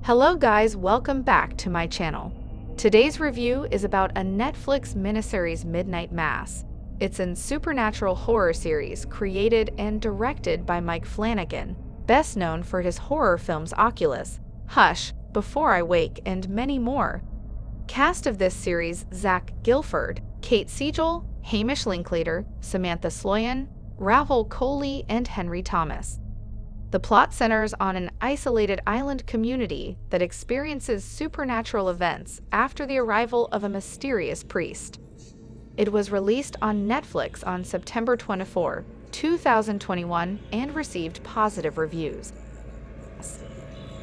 Hello guys, welcome back to my channel. Today's review is about a Netflix miniseries Midnight Mass. It's a supernatural horror series created and directed by Mike Flanagan, best known for his horror films Oculus, Hush, Before I Wake, and many more. Cast of this series: Zach Gilford, Kate Siegel, Hamish Linklater, Samantha Sloyan, Rahul, Kohli, and Henry Thomas. The plot centers on an isolated island community that experiences supernatural events after the arrival of a mysterious priest. It was released on Netflix on September 24, 2021, and received positive reviews.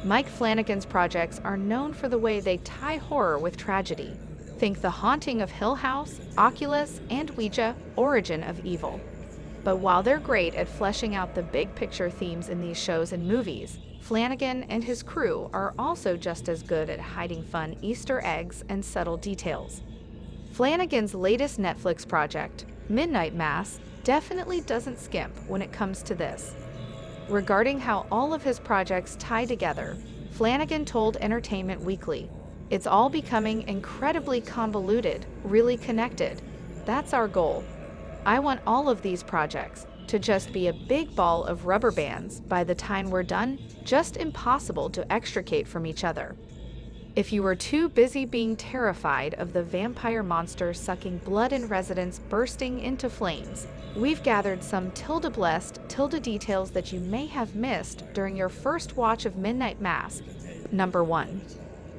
Mike Flanagan's projects are known for the way they tie horror with tragedy. Think The Haunting of Hill House, Oculus, and Ouija, Origin of Evil. But while they're great at fleshing out the big picture themes in these shows and movies, Flanagan and his crew are also just as good at hiding fun Easter eggs and subtle details. Flanagan's latest Netflix project, Midnight Mass, definitely doesn't skimp when it comes to this. Regarding how all of his projects tie together, Flanagan told Entertainment Weekly, "It's all becoming incredibly convoluted, really connected. That's our goal. I want all of these projects to just be a big ball of rubber bands by the time we're done, just impossible to extricate from each other. If you were too busy being terrified of the vampire monster sucking blood in residents bursting into flames, we've gathered some blessed details that you may have missed during your first watch of Midnight Mass. Number 1.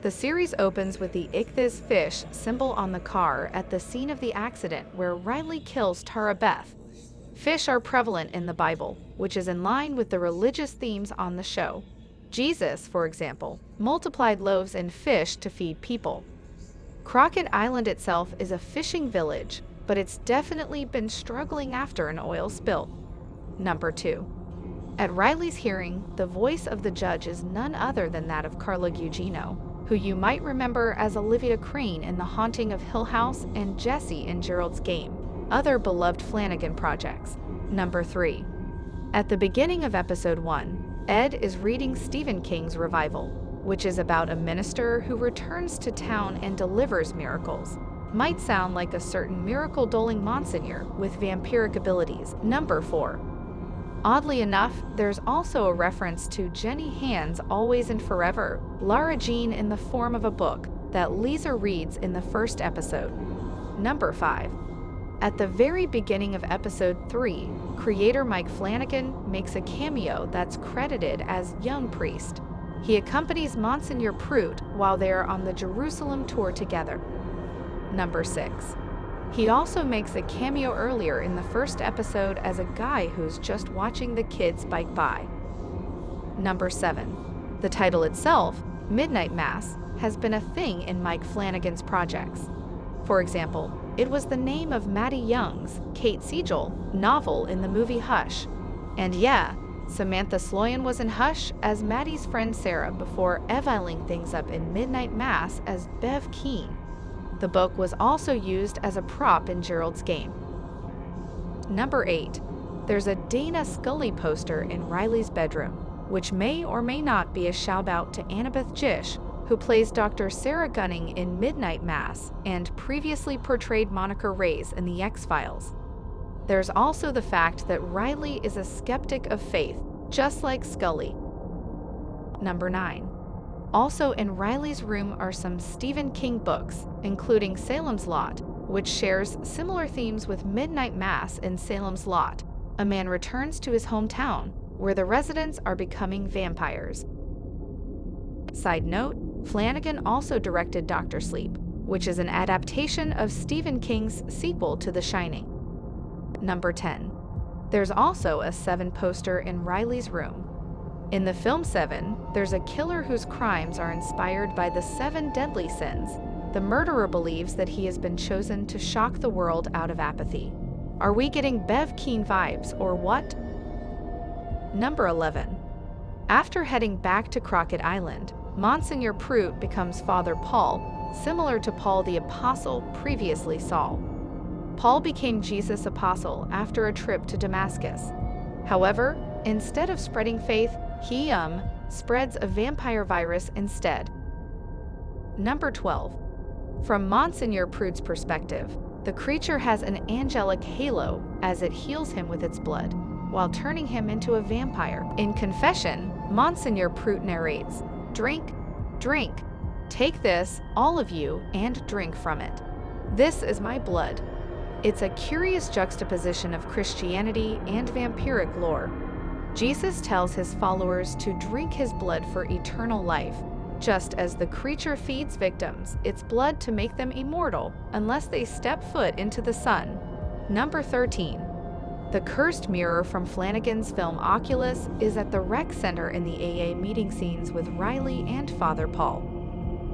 The series opens with the ichthys fish symbol on the car at the scene of the accident where Riley kills Tara Beth. Fish are prevalent in the Bible, which is in line with the religious themes on the show. Jesus, for example, multiplied loaves and fish to feed people. Crockett Island itself is a fishing village, but it's definitely been struggling after an oil spill. Number 2. At Riley's hearing, the voice of the judge is none other than that of Carla Gugino, who you might remember as Olivia Crane in The Haunting of Hill House and Jessie in Gerald's Game, other beloved Flanagan projects. Number 3. At the beginning of episode 1, Ed is reading Stephen King's Revival, which is about a minister who returns to town and delivers miracles. Might sound like a certain miracle-doling Monsignor with vampiric abilities. Number 4. Oddly enough, there's also a reference to Jenny Hand's Always and Forever, Lara Jean in the form of a book that Lisa reads in the first episode. Number 5. At the very beginning of episode 3, creator Mike Flanagan makes a cameo that's credited as Young Priest. He accompanies Monsignor Prout while they are on the Jerusalem tour together. Number 6. He also makes a cameo earlier in the first episode as a guy who's just watching the kids bike by. Number 7. The title itself, Midnight Mass, has been a thing in Mike Flanagan's projects. For example, it was the name of Maddie Young's, Kate Siegel, novel in the movie Hush. And yeah, Samantha Sloyan was in Hush as Maddie's friend Sarah before eviling things up in Midnight Mass as Bev Keane. The book was also used as a prop in Gerald's Game. Number 8. There's a Dana Scully poster in Riley's bedroom, which may or may not be a shout-out to Annabeth Gish, who plays Dr. Sarah Gunning in Midnight Mass and previously portrayed Monica Reyes in The X-Files. There's also the fact that Riley is a skeptic of faith, just like Scully. Number 9. Also in Riley's room are some Stephen King books, including Salem's Lot, which shares similar themes with Midnight Mass in Salem's Lot. A man returns to his hometown, where the residents are becoming vampires. Side note, Flanagan also directed Dr. Sleep, which is an adaptation of Stephen King's sequel to The Shining. Number 10. There's also a Seven poster in Riley's room. In the film Seven, there's a killer whose crimes are inspired by the 7 deadly sins. The murderer believes that he has been chosen to shock the world out of apathy. Are we getting Bev Keane vibes or what? Number 11. After heading back to Crockett Island, Monsignor Prout becomes Father Paul, similar to Paul the Apostle, previously Saul. Paul became Jesus' apostle after a trip to Damascus. However, instead of spreading faith, he spreads a vampire virus instead. Number 12. From Monseigneur Prude's perspective, the creature has an angelic halo as it heals him with its blood, while turning him into a vampire. In confession, Monseigneur Prude narrates, "Drink, drink. Take this, all of you, and drink from it. This is my blood." It's a curious juxtaposition of Christianity and vampiric lore. Jesus tells his followers to drink his blood for eternal life, just as the creature feeds victims its blood to make them immortal unless they step foot into the sun. Number 13. The cursed mirror from Flanagan's film Oculus is at the rec center in the AA meeting scenes with Riley and Father Paul.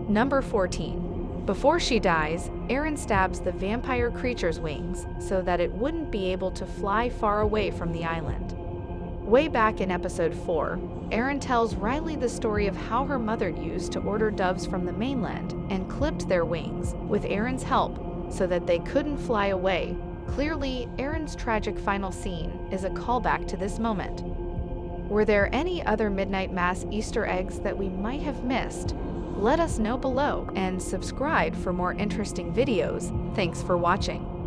Number 14. Before she dies, Erin stabs the vampire creature's wings so that it wouldn't be able to fly far away from the island. Way back in episode 4, Erin tells Riley the story of how her mother used to order doves from the mainland and clipped their wings, with Erin's help, so that they couldn't fly away. Clearly, Erin's tragic final scene is a callback to this moment. Were there any other Midnight Mass Easter eggs that we might have missed? Let us know below and subscribe for more interesting videos. Thanks for watching.